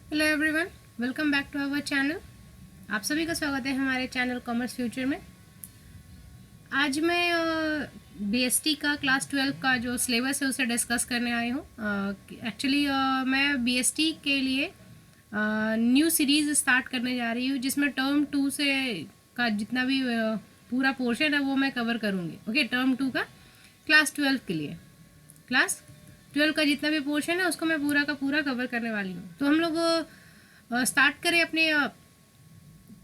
Hello everyone, welcome back to our channel. आप सभी का स्वागत है हमारे चैनल कॉमर्स फ्यूचर में। आज मैं बीएसटी का क्लास 12 का जो सिलेबस है उसे डिस्कस करने आई हूँ। एक्चुअली मैं बीएसटी के लिए न्यू सीरीज़ स्टार्ट करने जा रही हूँ, जिसमें टर्म 2 से का जितना भी पूरा पोर्शन है वो मैं कवर करूँगी। ओके, टर्म 2 का क्लास 12 के लिए क्लास 12 का जितना भी पोर्शन है उसको मैं पूरा का पूरा कवर करने वाली हूँ। तो हम लोग स्टार्ट करें अपने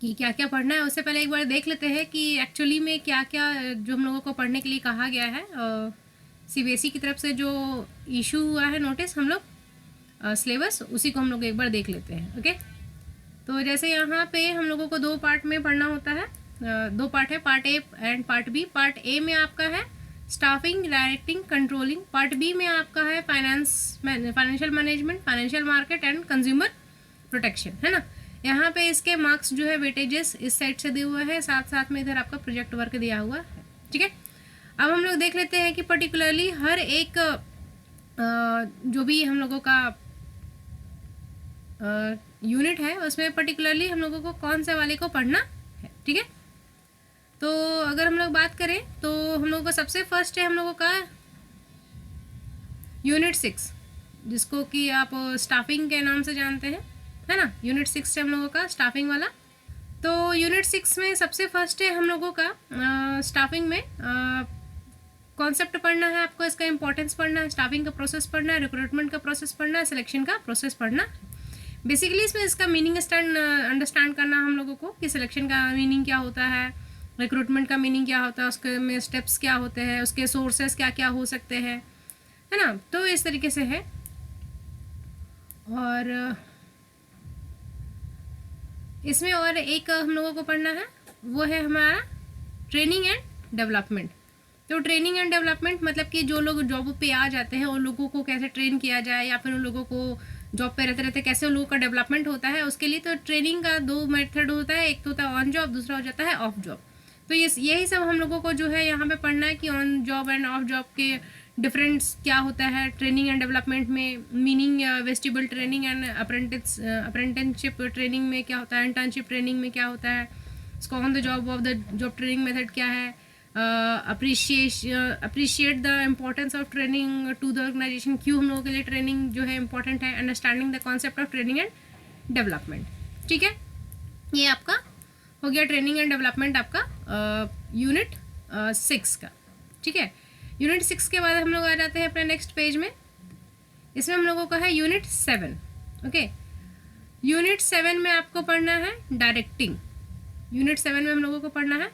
कि क्या क्या पढ़ना है। उससे पहले एक बार देख लेते हैं कि एक्चुअली में क्या क्या जो हम लोगों को पढ़ने के लिए कहा गया है। सीबीएसई की तरफ से जो इशू हुआ है नोटिस, हम लोग सिलेबस उसी को हम लोग एक बार देख लेते हैं। ओके, तो जैसे यहाँ पे हम लोगों को दो पार्ट में पढ़ना होता है। दो पार्ट है, part A and part B. Part A में आपका है staffing, directing, controlling. Part B में आपका है financial management, financial market and consumer protection, है ना। यहाँ पे इसके मार्क्स जो है वेटेजेस इस साइड से दिए हुए हैं, साथ साथ में इधर आपका प्रोजेक्ट वर्क दिया हुआ है। ठीक है, अब हम लोग देख लेते हैं कि पर्टिकुलरली हर एक जो भी हम लोगों का यूनिट है उसमें पर्टिकुलरली हम लोगों को कौन से वाले को पढ़ना है। ठीक है, तो अगर हम लोग बात करें तो हम लोगों का सबसे फर्स्ट है हम लोगों का यूनिट 6, जिसको कि आप स्टाफिंग के नाम से जानते हैं, है ना। यूनिट 6 है हम लोगों का स्टाफिंग वाला। तो यूनिट 6 में सबसे फर्स्ट है हम लोगों का स्टाफिंग में कॉन्सेप्ट पढ़ना है आपको, इसका इंपॉर्टेंस पढ़ना है, स्टाफिंग का प्रोसेस पढ़ना है, रिक्रूटमेंट का प्रोसेस पढ़ना है, सिलेक्शन का प्रोसेस पढ़ना है। बेसिकली इसमें इसका मीनिंग अंडरस्टैंड करना हम लोगों को कि सिलेक्शन का मीनिंग क्या होता है, रिक्रूटमेंट का मीनिंग क्या होता है, उसके में स्टेप्स क्या होते हैं, उसके सोर्सेस क्या क्या हो सकते हैं, है ना। तो इस तरीके से है। और इसमें और एक हम लोगों को पढ़ना है, वो है हमारा ट्रेनिंग एंड डेवलपमेंट। तो ट्रेनिंग एंड डेवलपमेंट मतलब कि जो लोग जॉब पे आ जाते हैं उन लोगों को कैसे ट्रेन किया जाए, या फिर उन लोगों को जॉब पे रहते रहते कैसे उन लोगों का डेवलपमेंट होता है, उसके लिए तो ट्रेनिंग का दो मेथड होता है। एक तो होता है ऑन जॉब, दूसरा हो जाता है ऑफ जॉब। तो यही सब हम लोगों को जो है यहाँ पे पढ़ना है कि on job end of job के डिफरेंस क्या होता है ट्रेनिंग एंड डेवलपमेंट में, meaning vestibule training and apprenticeship training में क्या होता है, इंटर्नशिप ट्रेनिंग में क्या होता है, इसको on the job off the job training method क्या है, appreciate the importance of training to the organisation, क्यों हम लोगों के लिए ट्रेनिंग जो है इंपॉर्टेंट है, understanding the concept of training and development. ठीक है, ये आपका हो गया ट्रेनिंग एंड डेवलपमेंट आपका यूनिट 6 का। ठीक है, यूनिट 6 के बाद हम लोग आ जाते हैं अपने नेक्स्ट पेज में। इसमें हम लोगों का है यूनिट 7। ओके, यूनिट 7 में आपको पढ़ना है डायरेक्टिंग। यूनिट 7 में हम लोगों को पढ़ना है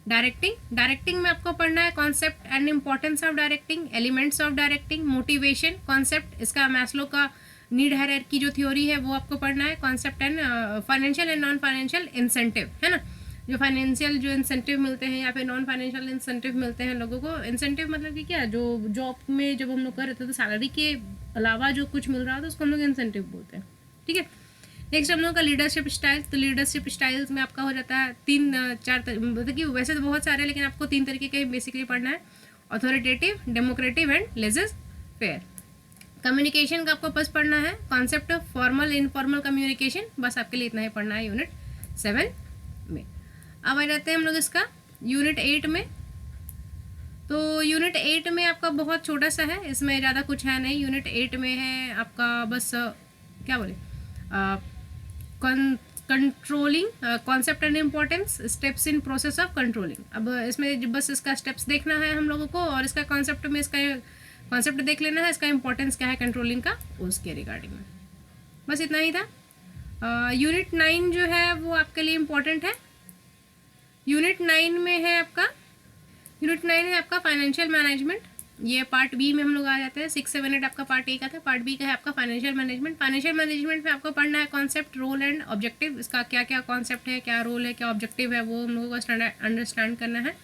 डायरेक्टिंग। डायरेक्टिंग में आपको पढ़ना है concept and importance of directing, elements of directing, motivation, concept, इसका मैस्लो का नीड हायरार्की जो थ्योरी है वो आपको पढ़ना है, concept and financial and non financial incentive, है ना। जो फाइनेंशियल जो इंसेंटिव मिलते हैं या फिर नॉन फाइनेंशियल इंसेंटिव मिलते हैं लोगों को। इंसेंटिव मतलब कि क्या, जो जॉब में जब हम लोग कर रहे थे तो सैलरी के अलावा जो कुछ मिल रहा था उसको हम लोग इंसेंटिव बोलते हैं। ठीक है, नेक्स्ट हम लोग का लीडरशिप स्टाइल। तो लीडरशिप स्टाइल्स में आपका हो जाता है चार मतलब कि वैसे तो बहुत सारे, लेकिन आपको 3 तरीके के बेसिकली पढ़ना है, authoritative, democrative and laissez faire. Communication का आपको बस पढ़ना है concept of formal informal communication, बस आपके लिए इतना ही पढ़ना है यूनिट 7 में। अब आ जाते हैं हम लोग इसका यूनिट 8 में। तो यूनिट 8 में आपका बहुत छोटा सा है, इसमें ज़्यादा कुछ है नहीं। यूनिट 8 में है आपका बस क्या बोले, controlling, concept and importance, steps in process of controlling. अब इसमें बस इसका स्टेप्स देखना है हम लोगों को, और इसका कॉन्सेप्ट में इसका कॉन्सेप्ट देख लेना है, इसका इंपॉर्टेंस क्या है कंट्रोलिंग का उसके रिगार्डिंग में। बस इतना ही था। यूनिट 9 जो है वो आपके लिए इम्पोर्टेंट है। यूनिट 9 में है आपका, यूनिट 9 है आपका फाइनेंशियल मैनेजमेंट। ये पार्ट बी में हम लोग आ जाते हैं। 6, 7, 8 आपका पार्ट ए का था, पार्ट बी का है आपका फाइनेंशियल मैनेजमेंट। फाइनेंशियल मैनेजमेंट में आपको पढ़ना है कॉन्सेप्ट, रोल एंड ऑब्जेक्टिव, इसका क्या क्या कॉन्सेप्ट है, क्या रोल है, क्या ऑब्जेक्टिव है, वो हम लोगों को अंडरस्टैंड करना है।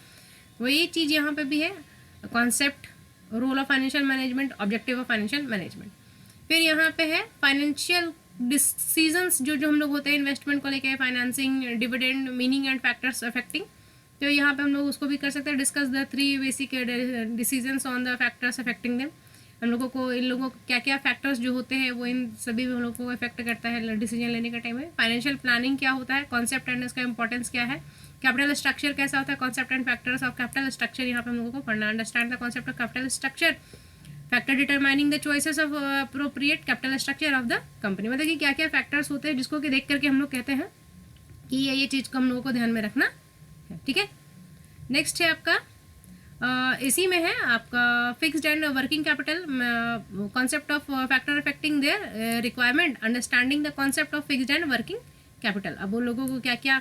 वही चीज़ यहाँ पे भी है, concept, role of financial management, objective of financial management. फिर यहाँ पे है फाइनेंशियल डिसीजंस जो जो हम लोग होते हैं इन्वेस्टमेंट को लेकर, financing, dividend, meaning and factors affecting. तो यहाँ पे हम लोग उसको भी कर सकते हैं, discuss the 3 basic decisions on the factors affecting them. हम लोगों को इन लोगों को क्या क्या फैक्टर्स जो होते हैं वो इन सभी हम लोगों को इफेक्ट करता है डिसीजन लेने के टाइम में। फाइनेंशियल प्लानिंग क्या होता है, कॉन्सेप्ट एंड इसका इंपॉर्टेंस क्या है, कैपिटल स्ट्रक्चर कैसा होता है, concept and factors of capital structure यहाँ पे हम लोगों को पढ़ना। Understand the concept of capital structure, factor determining the choices of appropriate capital structure of the company. मतलब कि क्या क्या फैक्टर्स होते हैं जिसको कि देख करके हम लोग कहते हैं कि ये चीज़ को हम लोगों को ध्यान में रखना है। ठीक है, नेक्स्ट है आपका इसी में है आपका fixed and working capital, concept of factor affecting their requirement, understanding the concept of fixed and working capital. अब वो लोगों को क्या क्या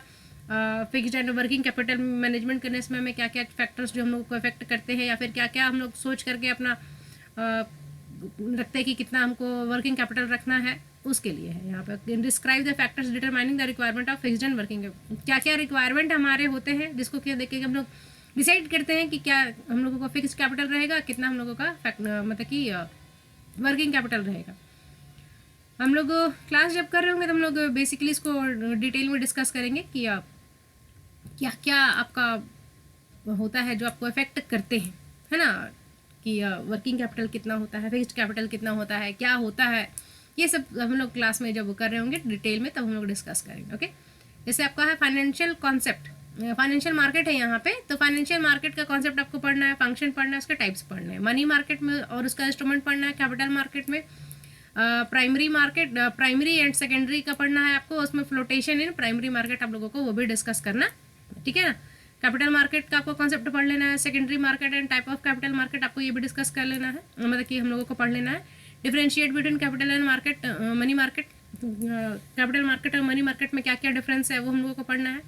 fixed and working capital management करने समय में क्या क्या फैक्टर्स जो हम लोग को अफेक्ट करते हैं, या फिर क्या क्या हम लोग सोच करके अपना रखते हैं कि कितना हमको वर्किंग कैपिटल रखना है, उसके लिए है यहाँ पे। Describe the factors determining the requirement of fixed and working, क्या क्या रिक्वायरमेंट हमारे होते हैं जिसको क्या देख के हम लोग डिसाइड करते हैं कि क्या हम लोगों का फिक्स्ड कैपिटल रहेगा, कितना हम लोगों का मतलब कि वर्किंग कैपिटल रहेगा। हम लोग क्लास जब कर रहे होंगे तो हम लोग बेसिकली इसको डिटेल में डिस्कस करेंगे कि क्या क्या आपका होता है जो आपको इफेक्ट करते हैं, है ना, कि वर्किंग कैपिटल कितना होता है, फिक्स्ड कैपिटल कितना होता है, क्या होता है, ये सब हम लोग क्लास में जब कर रहे होंगे डिटेल में तब हम लोग डिस्कस करेंगे। ओके, जैसे आपका है फाइनेंशियल कॉन्सेप्ट, फाइनेंशियल मार्केट है यहाँ पे, तो फाइनेंशियल मार्केट का कॉन्सेप्ट आपको पढ़ना है, फंक्शन पढ़ना है, उसके टाइप्स पढ़ने हैं। मनी मार्केट में और उसका इंस्ट्रूमेंट पढ़ना है, कैपिटल मार्केट में primary market, primary and secondary का पढ़ना है आपको, उसमें फ्लोटेशन इन प्राइमरी मार्केट आप लोगों को वो भी डिस्कस करना, ठीक है ना। कैपिटल मार्केट का आपको कॉन्सेप्ट पढ़ लेना है, secondary market and type of capital market आपको ये भी डिस्कस कर लेना है, मतलब कि हम लोगों को पढ़ लेना है। Differentiate between capital and market, money market, capital market और मनी मार्केट में क्या क्या डिफरेंस है वो हम लोगों को पढ़ना है।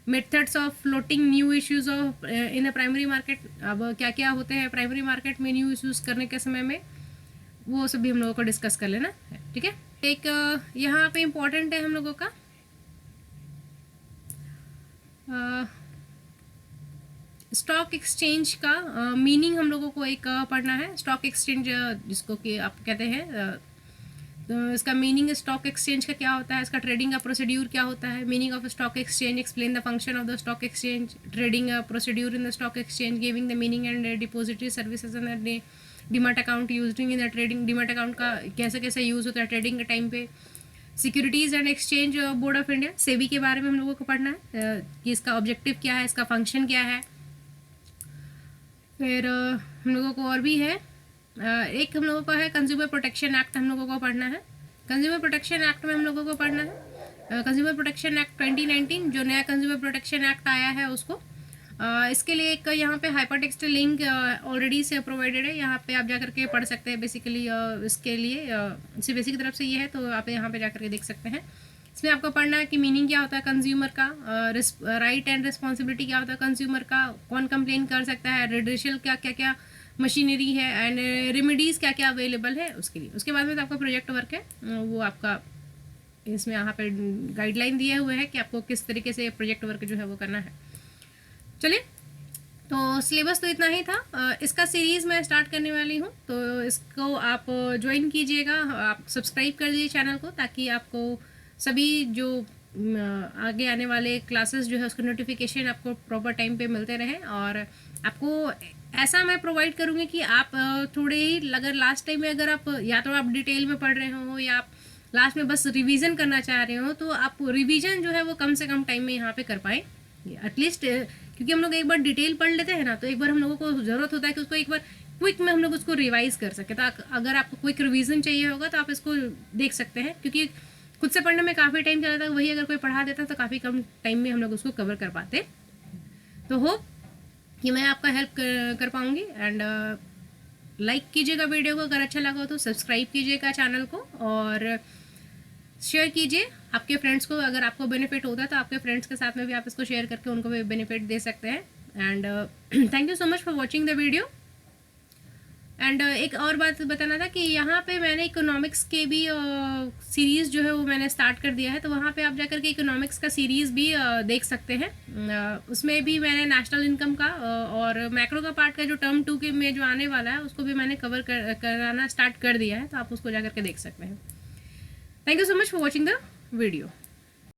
Methods of floating new issues of in a primary market, अब क्या क्या होते हैं प्राइमरी मार्केट में न्यू इश्यूज करने के समय में, वो सब भी हम लोगों को डिस्कस कर लेना है। ठीक है, एक यहाँ पे इम्पोर्टेंट है हम लोगों का स्टॉक एक्सचेंज का मीनिंग हम लोगों को एक पढ़ना है। स्टॉक एक्सचेंज जिसको कि आप कहते हैं, तो इसका मीनिंग स्टॉक एक्सचेंज का क्या होता है, इसका ट्रेडिंग का प्रोसीड्यूर क्या होता है, meaning of stock exchange, explain the function of the stock exchange, trading procedure in the stock exchange, giving the meaning and depository services in the demat account used in the trading, demat account का कैसे कैसे use होता है trading के time पे। Securities and exchange board of India, SEBI के बारे में हम लोगों को पढ़ना है कि इसका ऑब्जेक्टिव क्या है, इसका फंक्शन क्या है। फिर हम लोगों को और भी है एक हम लोगों का है कंज्यूमर प्रोटेक्शन एक्ट, हम लोगों को पढ़ना है। कंज्यूमर प्रोटेक्शन एक्ट में हम लोगों को पढ़ना है कंज्यूमर प्रोटेक्शन एक्ट 2019, जो नया कंज्यूमर प्रोटेक्शन एक्ट आया है उसको। इसके लिए एक यहाँ पे हाइपरटेक्स्ट लिंक ऑलरेडी से प्रोवाइडेड है, यहाँ पे आप जाकर के पढ़ सकते हैं। बेसिकली इसके लिए CBSE की तरफ से ये है, तो आप यहाँ पे जाकर के देख सकते हैं। इसमें आपको पढ़ना है कि मीनिंग क्या होता है कंज्यूमर का, राइट एंड रिस्पॉन्सिबिलिटी क्या होता है कंज्यूमर का, कौन कंप्लेन कर सकता है, रिड्रेशल क्या क्या क्या मशीनरी है, एंड रेमेडीज़ क्या क्या अवेलेबल है उसके लिए। उसके बाद में तो आपका प्रोजेक्ट वर्क है, वो आपका इसमें यहाँ पे गाइडलाइन दिए हुए हैं कि आपको किस तरीके से प्रोजेक्ट वर्क जो है वो करना है। चलिए, तो सिलेबस तो इतना ही था। इसका सीरीज़ मैं स्टार्ट करने वाली हूँ, तो इसको आप ज्वाइन कीजिएगा, आप सब्सक्राइब कर दीजिए चैनल को, ताकि आपको सभी जो आगे आने वाले क्लासेस जो है उसका नोटिफिकेशन आपको प्रॉपर टाइम पे मिलते रहें। और आपको ऐसा मैं प्रोवाइड करूँगी कि आप थोड़े ही, अगर लास्ट टाइम में अगर आप या तो आप डिटेल में पढ़ रहे हो या आप लास्ट में बस रिवीजन करना चाह रहे हो, तो आप रिवीजन जो है वो कम से कम टाइम में यहाँ पे कर पाएँ एटलीस्ट, क्योंकि हम लोग एक बार डिटेल पढ़ लेते हैं ना, तो एक बार हम लोगों को ज़रूरत होता है कि उसको एक बार क्विक में हम लोग उसको रिवाइज कर सके। तो अगर आपको क्विक रिवीजन चाहिए होगा तो आप इसको देख सकते हैं, क्योंकि खुद से पढ़ने में काफ़ी टाइम चला था, वही अगर कोई पढ़ा देता तो काफ़ी कम टाइम में हम लोग उसको कवर कर पाते। तो होप कि मैं आपका हेल्प कर पाऊँगी। एंड लाइक कीजिएगा वीडियो को, अगर अच्छा लगा हो तो सब्सक्राइब कीजिएगा चैनल को, और शेयर कीजिए आपके फ्रेंड्स को। अगर आपको बेनिफिट होता है तो आपके फ्रेंड्स के साथ में भी आप इसको शेयर करके उनको भी बेनिफिट दे सकते हैं। And thank you so much for watching the video. And एक और बात बताना था कि यहाँ पे मैंने इकोनॉमिक्स के भी सीरीज़ जो है वो मैंने स्टार्ट कर दिया है, तो वहाँ पे आप जाकर के इकोनॉमिक्स का सीरीज़ भी देख सकते हैं। उसमें भी मैंने नेशनल इनकम का और मैक्रो का पार्ट का जो टर्म 2 के में जो आने वाला है उसको भी मैंने कवर कराना स्टार्ट कर दिया है, तो आप उसको जाकर के देख सकते हैं। Thank you so much for watching the video.